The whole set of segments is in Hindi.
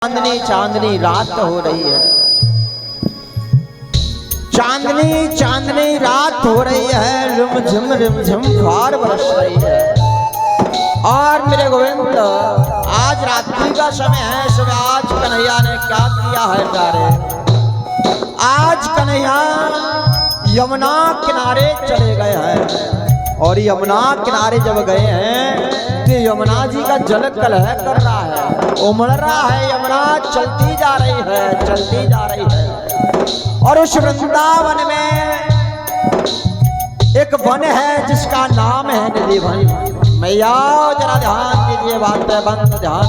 चांदनी चांदनी रात हो रही है, चांदनी चांदनी रात हो रही है, रिमझिम फुहार बरस रही है। और मेरे गोविंद आज रात्रि का समय है, सुबह आज कन्हैया ने क्या किया है प्यारे। आज कन्हैया यमुना किनारे चले गए हैं और यमुना किनारे जब गए हैं तो यमुना जी का जल कलह कर रहा है, उमड़ रहा है। यमुना चलती जा रही है, चलती जा रही है। और उस वृंदावन में एक वन है जिसका नाम है निधि वन। मैया जरा ध्यान दीजिए, बात पे बंद ध्यान।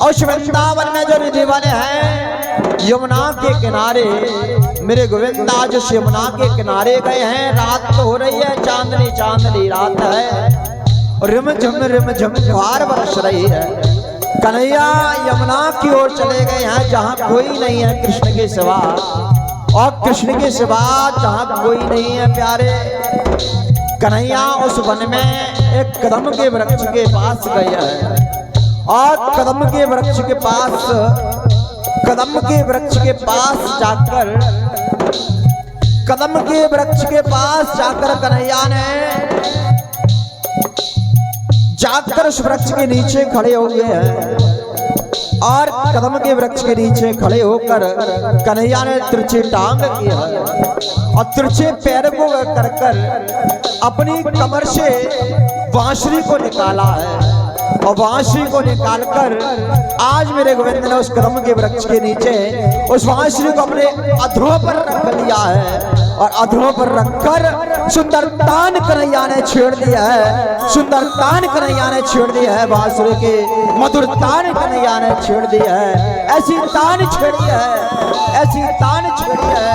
उस वृंदावन में जो निधि वन है यमुना के किनारे, मेरे गोविंद आज उस यमुना के किनारे गए हैं। रात तो हो रही है, चांदनी चांदनी रात है और रिमझिम फुहार बरस रही है। कन्हैया यमुना की ओर चले गए हैं जहाँ कोई नहीं है कृष्ण के सिवा, और कृष्ण के सिवा जहाँ कोई नहीं है प्यारे। कन्हैया उस वन में एक कदम के वृक्ष के पास गए हैं और कदम के वृक्ष जाकर कन्हैया ने जाकर उस वृक्ष के नीचे खड़े हो गए हैं। और कदम के वृक्ष के नीचे खड़े होकर कन्हैया ने तिरछी टांग की है और तिरछे पैर को कर अपनी कमर से बांसुरी को निकाला है। और बांसुरी को निकालकर आज मेरे गोविंद ने उस कदम के वृक्ष के नीचे उस बांसुरी को अपने अधरों पर रख लिया है और अधरों पर रखकर सुंदर तान कन्हैया ने छेड़ दिया है। सुंदर तान कन्हैया ने छेड़ दिया है, बांसुरी के मधुर तान कन्हैया ने छेड़ दिया है। ऐसी तान छेड़ी है, ऐसी तान छेड़ी है,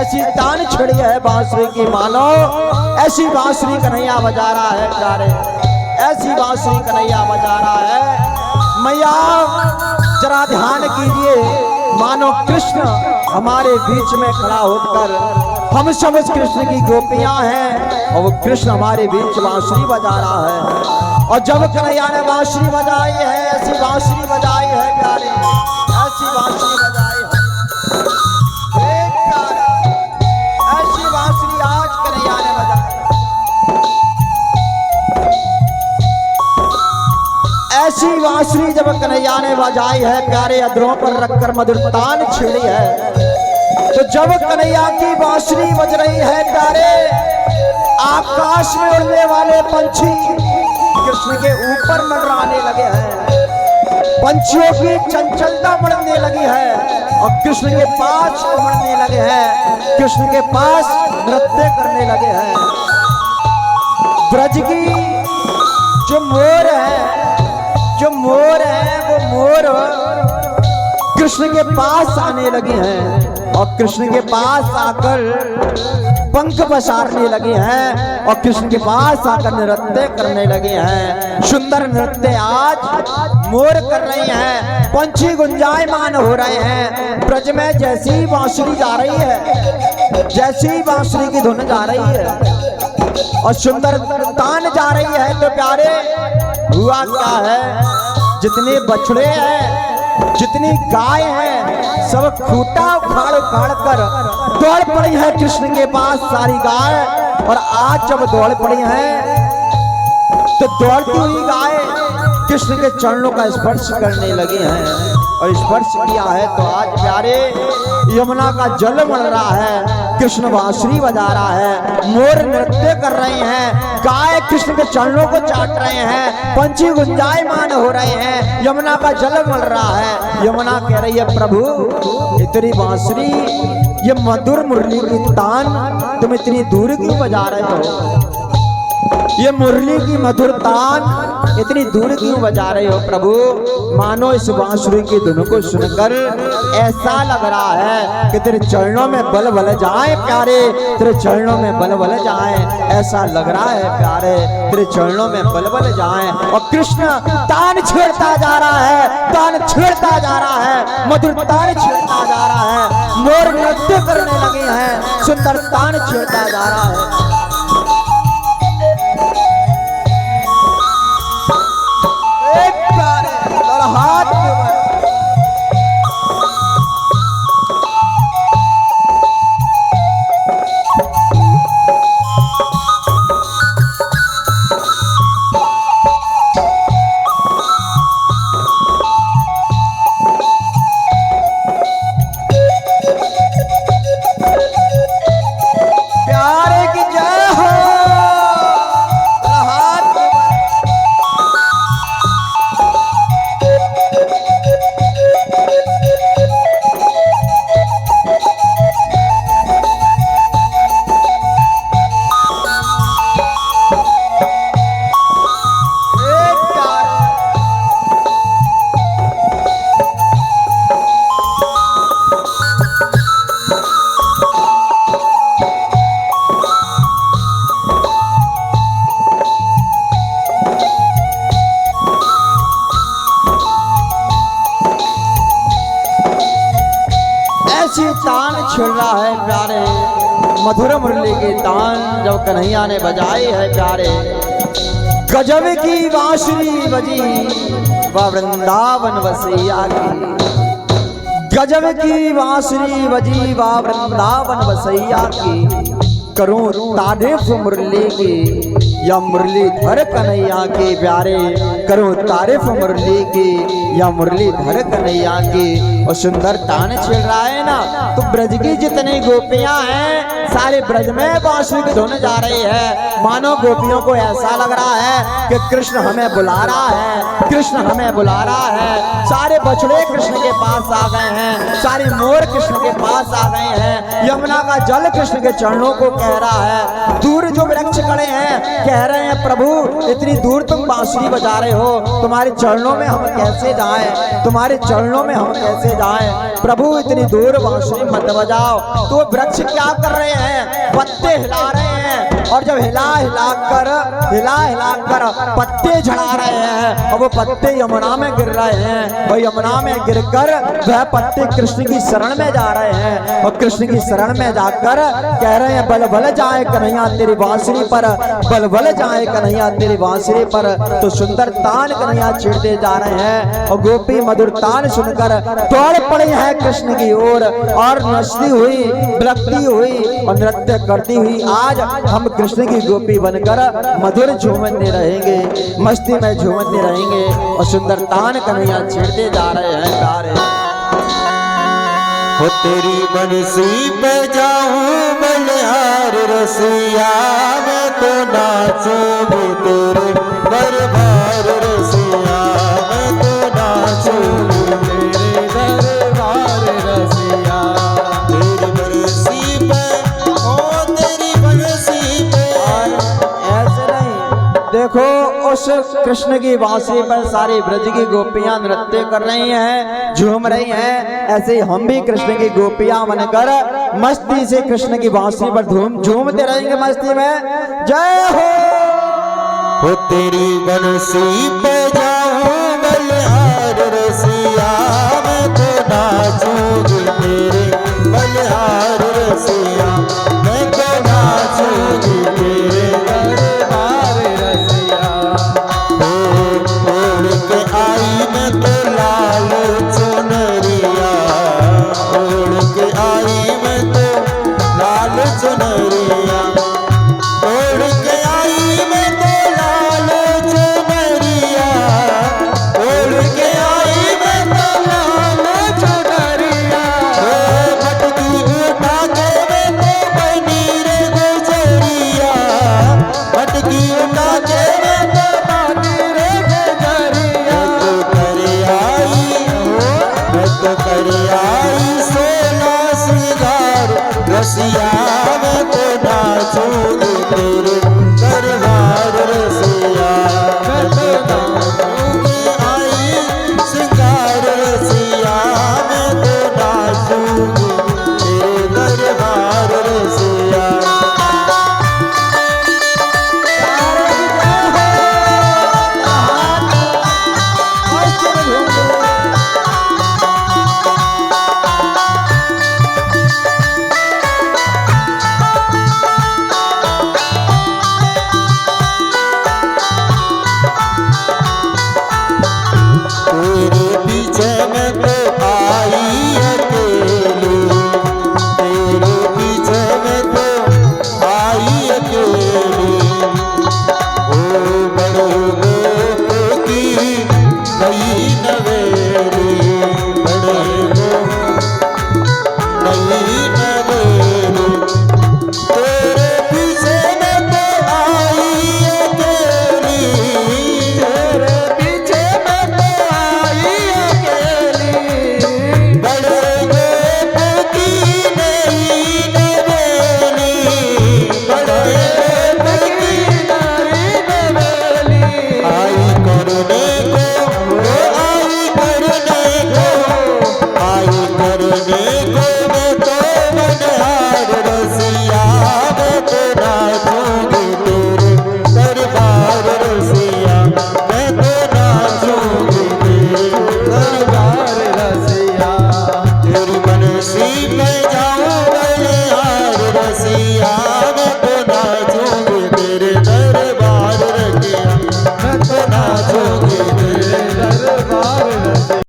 ऐसी तान छेड़ी है बांसुरी की, मानो ऐसी बांसुरी कन्हैया बजा रहा है प्यारे, ऐसी बांसुरी कन्हैया बजा रहा है। मैया जरा ध्यान कीजिए, मानो कृष्ण हमारे बीच में खड़ा होकर, हम सब कृष्ण की गोपियां हैं और वो कृष्ण हमारे बीच बांसुरी बजा रहा है। और जब कन्हैया ने बांसुरी बजाई है, ऐसी बांसुरी बजाई है प्यारे, ऐसी बांसुरी बजाई है, ऐसी बांसुरी आज कन्हैया ने बजाई। ऐसी बांसुरी जब कन्हैया ने बजाई है प्यारे, अधरों पर रखकर मधुर तान छेड़ी है। तो जब कन्हैया की बांसुरी बज रही है प्यारे, आकाश में उड़ने वाले पंछी कृष्ण के ऊपर मंडराने लगे हैं। पंछियों की चंचलता बढ़ने लगी है और कृष्ण के पास उमड़ने लगे हैं, कृष्ण के पास नृत्य करने लगे हैं। ब्रज की जो मोर है वो मोर कृष्ण के पास आने लगे हैं और कृष्ण के पास आकर पंख पसारने लगे हैं और कृष्ण के पास आकर नृत्य करने लगे हैं। सुंदर नृत्य आज मोर कर रहे हैं, पंछी गुंजायमान हो रहे हैं। ब्रज में जैसी ही बांसुरी जा रही है, जैसी ही बांसुरी की धुन जा रही है और सुंदर तान जा रही है, तो प्यारे हुआ क्या है, जितने बछड़े हैं, जितनी गाय हैं, सब खूंटा उखाड़ कर दौड़ पड़ी है कृष्ण के पास सारी गाय। और आज जब दौड़ पड़ी है तो दौड़ती हुई गाय कृष्ण के चरणों का स्पर्श करने लगी हैं और स्पर्श किया है तो आज प्यारे यमुना का जल बढ़ रहा है, कृष्ण बांसुरी बजा रहा है, मोर नृत्य कर रहे हैं, गाय कृष्ण के चरणों को चाट रहे हैं, पंछी गुंजायमान हो रहे हैं, यमुना का जल बढ़ रहा है। यमुना कह रही है प्रभु इतनी बांसुरी, ये मधुर मुरली की तान तुम इतनी दूर क्यों बजा रहे हो, ये मुरली की मधुर तान इतनी दूर क्यों बजा रहे हो प्रभु। मानो इस बांसुरी की धुन को सुनकर ऐसा लग रहा है कि तेरे चरणों में बल बल जाए प्यारे, तेरे चरणों में बल बल जाए, ऐसा लग रहा है प्यारे, तेरे चरणों में बल बल जाए। और कृष्ण तान छेड़ता जा रहा है, तान छेड़ता जा रहा है, मधुर तान छेड़ता जा रहा है, मोर नृत्य करने लगे हैं, सुंदर तान छेड़ता जा रहा है। हाथ ऐसी तान छिड़ रहा है प्यारे, मधुर मुरली की तान जब कन्हैया ने बजाई है प्यारे। गजब की बांसुरी बजी वह वृंदावन वसैया की, गजब की बांसुरी बजी वह वृंदावन वसैया की। करूं तारीफ मुरली की या मुरलीधर कन्हैया की प्यारे, करूं तारीफ मुरली की या मुरलीधर कन्हैया की। और सुंदर तान छिड़ रहा है ना, तो ब्रज की जितनी गोपियां हैं सारे ब्रज में बांसुरी की धुन जा रही है। मानो गोपियों को ऐसा लग रहा है कि कृष्ण हमें बुला रहा है, कृष्ण हमें बुला रहा है। सारे बछड़े कृष्ण के पास आ गए हैं, सारे मोर कृष्ण के पास आ गए हैं। यमुना का जल कृष्ण के चरणों को कह रहा है। दूर जो वृक्ष खड़े हैं कह रहे हैं प्रभु इतनी दूर तुम बांसुरी बजा रहे हो, तुम्हारे चरणों में हम कैसे जाएं, तुम्हारे चरणों में हम कैसे जाएं। प्रभु इतनी दूर बांसुरी मत बजाओ। तो वृक्ष क्या कर रहे हैं, पत्ते हिला रहे हैं, और जब हिला हिला कर पत्ते झड़ा रहे हैं, और वो पत्ते यमुना में गिर रहे हैं, और यमुना में गिरकर वह पत्ते कृष्ण की शरण में जा रहे हैं। और कृष्ण की शरण में जाकर कह रहे हैं बल बल जाए कन्हैया तेरी बांसुरी पर, बल बल जाए कन्हैया तेरी बांसुरी पर। तो सुंदर तान कन्हैया छेड़ते जा रहे हैं, और गोपी मधुर तान सुनकर दौड़ पड़े हैं कृष्ण की ओर, और नचती हुई बिलखती हुई और नृत्य करती हुई आज हम कृष्ण की गोपी बनकर मधुर झूमते रहेंगे, मस्ती में झूमते रहेंगे। और सुंदर तान कन्हैया छेड़ते जा रहे हैं प्यारे। हो तेरी बंसी बजाऊं बलिहार रसिया, मैं तो नाचूंगी तेरे दरबार रसिया, मैं तो नाचूंगी तेरे दरबार रसिया। तेरी बंसी पे ओ तेरी बंसी पे। ऐसे नहीं, देखो उस कृष्ण की बांसुरी पर सारी ब्रज की गोपियां नृत्य कर रही हैं, झूम रही हैं। ऐसे ही हम भी कृष्ण की गोपियां बनकर मस्ती से कृष्ण की बांसुरी पर झूमते रहेंगे मस्ती में। जय हो तेरी बंसी बजाऊं बलिहार रसिया, मैं तो नाचूंगी तेरे बलिहार रसिया, मैं तो नाचूंगी तेरे दरबार रसिया। ओढ़ के आई मैं तो लाल चुनरिया, ओढ़ के आई मैं तो लाल चुनरिया, ओढ़ के आई मैं तो लाल चुनरिया, ओढ़ के आई मैं तो लाल चुनरिया। मटकी उठा के मैं तो बनी रे गुजरिया, मटकी उठा के मैं तो बनी रे गुजरिया। मैं तो कर आई सोना सिंगार रसिया, मैं तो नाचूंगी तेरे दरबार रसिया, मैं तो नाचूंगी आई सिंगार रसिया, मैं तो नाचूंगी तेरे दरबार रसिया। तेरे पीछे मैं तो